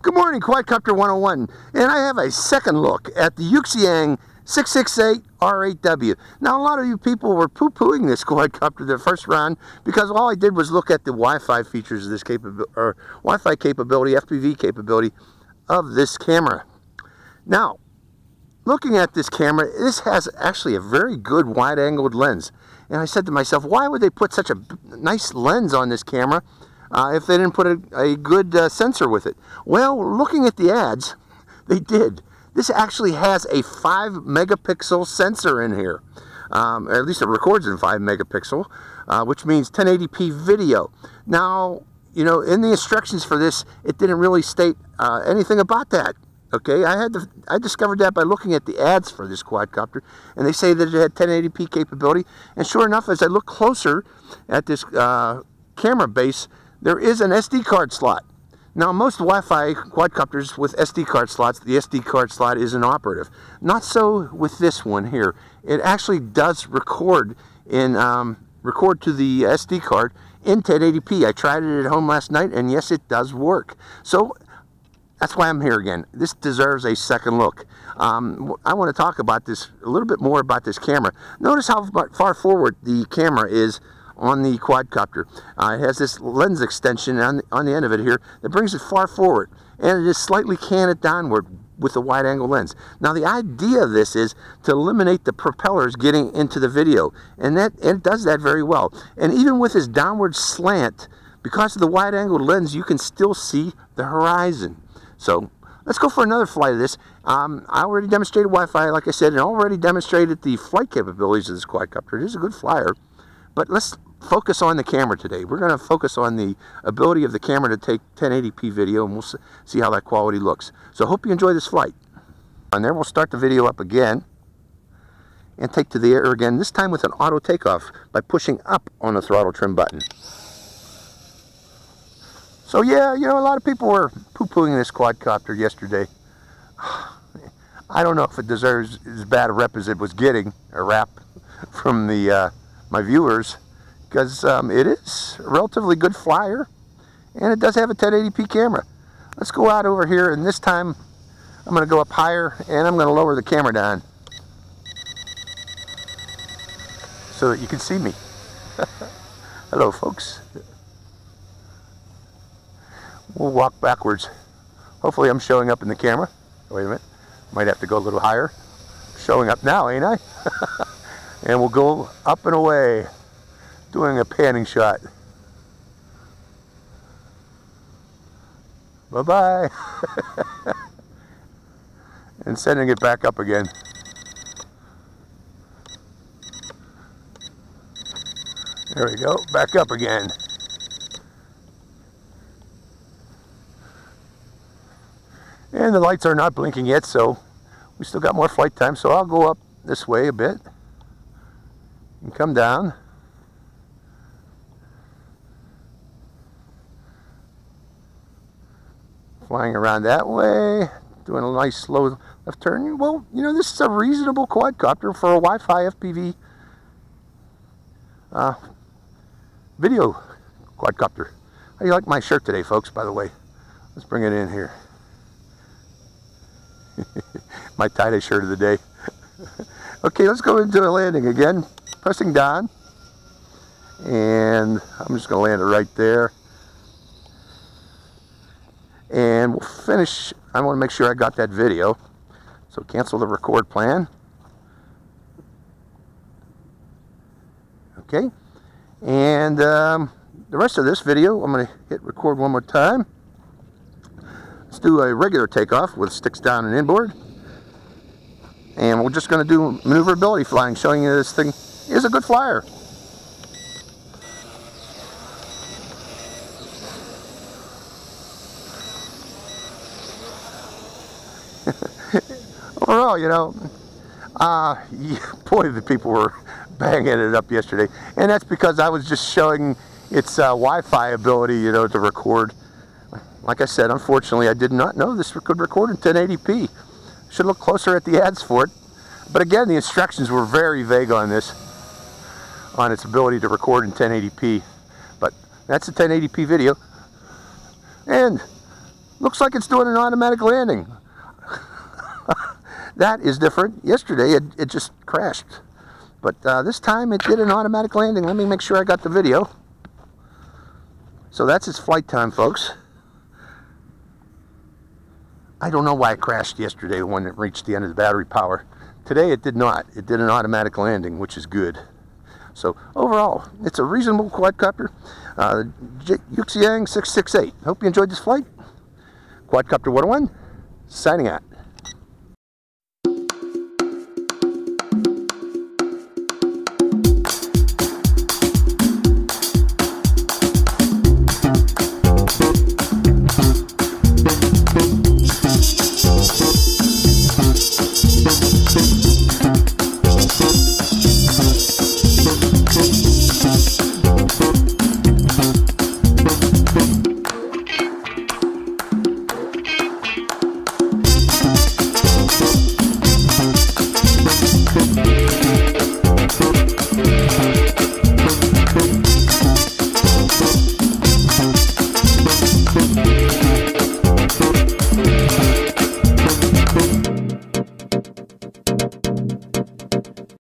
Good morning, Quadcopter 101, and I have a second look at the Xiang 668 R8W. Now, a lot of you people were poo-pooing this quadcopter the first round because all I did was look at the Wi-Fi features of this capability, or Wi-Fi capability, FPV capability of this camera. Now, looking at this camera, this has actually a very good wide-angled lens. And I said to myself, why would they put such a nice lens on this camera if they didn't put a good sensor with it? Well, looking at the ads, they did. This actually has a 5 megapixel sensor in here. Or at least it records in 5 megapixel, which means 1080p video. Now, you know, in the instructions for this, it didn't really state anything about that. Okay, I discovered that by looking at the ads for this quadcopter, and they say that it had 1080p capability. And sure enough, as I look closer at this camera base, there is an SD card slot. Now, most Wi-Fi quadcopters with SD card slots, the SD card slot is inoperative. Not so with this one here. It actually does record in record to the SD card in 1080p. I tried it at home last night, and yes, it does work. So that's why I'm here again. This deserves a second look. I want to talk about this a little bit more about this camera. Notice how far forward the camera is on the quadcopter. It has this lens extension on the end of it here that brings it far forward, and it is slightly canted downward with a wide angle lens. Now, the idea of this is to eliminate the propellers getting into the video, and it does that very well. And even with this downward slant, because of the wide angle lens, you can still see the horizon. So let's go for another flight of this. I already demonstrated Wi-Fi, like I said, and already demonstrated the flight capabilities of this quadcopter. It is a good flyer, but let's focus on the camera today. We're going to focus on the ability of the camera to take 1080p video, and we'll see how that quality looks. So I hope you enjoy this flight. And there we'll start the video up again and take to the air again, this time with an auto takeoff by pushing up on the throttle trim button. So yeah, you know, a lot of people were poo-pooing this quadcopter yesterday. I don't know if it deserves as bad a rep as it was getting, a rap from the my viewers, because it is a relatively good flyer, and it does have a 1080p camera. Let's go out over here, and this time I'm going to go up higher, and I'm going to lower the camera down so that you can see me. Hello, folks. We'll walk backwards. Hopefully I'm showing up in the camera. Wait a minute. Might have to go a little higher. Showing up now, ain't I? And we'll go up and away, doing a panning shot. Bye-bye. And sending it back up again. There we go. Back up again. And the lights are not blinking yet, so we still got more flight time. So I'll go up this way a bit and come down. Flying around that way, doing a nice slow left turn. Well, you know, this is a reasonable quadcopter for a Wi-Fi FPV video quadcopter. How do you like my shirt today, folks, by the way? Let's bring it in here. My tie-dye shirt of the day. Okay, let's go into a landing again. Pressing down. And I'm just going to land it right there. And we'll finish. I want to make sure I got that video. So cancel the record plan. Okay. And the rest of this video, I'm going to hit record one more time. Let's do a regular takeoff with sticks down and inboard. And we're just going to do maneuverability flying, showing you this thing is a good flyer. Overall, you know, boy, the people were banging it up yesterday. And that's because I was just showing its Wi-Fi ability, you know, to record. Like I said, unfortunately, I did not know this could record in 1080p. Should look closer at the ads for it. But again, the instructions were very vague on this, on its ability to record in 1080p. But that's a 1080p video. And Looks like it's doing an automatic landing. That is different. Yesterday it just crashed. But this time it did an automatic landing. Let me make sure I got the video. So that's its flight time, folks. I don't know why it crashed yesterday when it reached the end of the battery power. Today it did not. It did an automatic landing, which is good. So overall, it's a reasonable quadcopter. Xiang 668. Hope you enjoyed this flight. Quadcopter 101, signing out.